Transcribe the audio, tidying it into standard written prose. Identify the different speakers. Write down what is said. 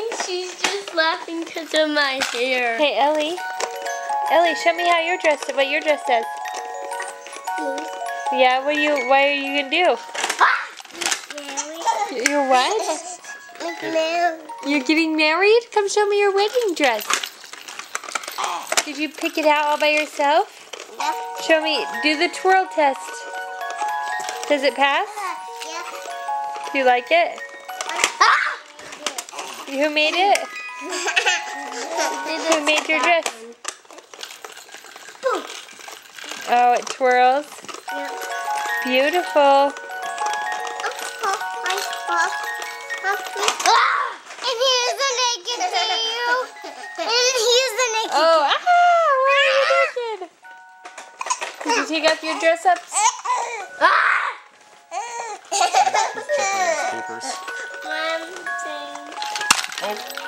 Speaker 1: think she's just laughing because of my hair.
Speaker 2: Hey, Ellie. Ellie, show me how your dress, what your dress says. Yeah, what are you gonna do? You're what? You're getting married? Come show me your wedding dress. Did you pick it out all by yourself?
Speaker 3: Yeah.
Speaker 2: Show me, do the twirl test. Does it pass?
Speaker 3: Yeah.
Speaker 2: Do you like it? Who made it? Who made your dress? Oh, it twirls.
Speaker 3: Yeah.
Speaker 2: Beautiful.
Speaker 3: And here's the naked tail. And here's the naked
Speaker 2: Oh, what are you doing? Did you take off your dress up?
Speaker 1: One thing.
Speaker 4: Oh.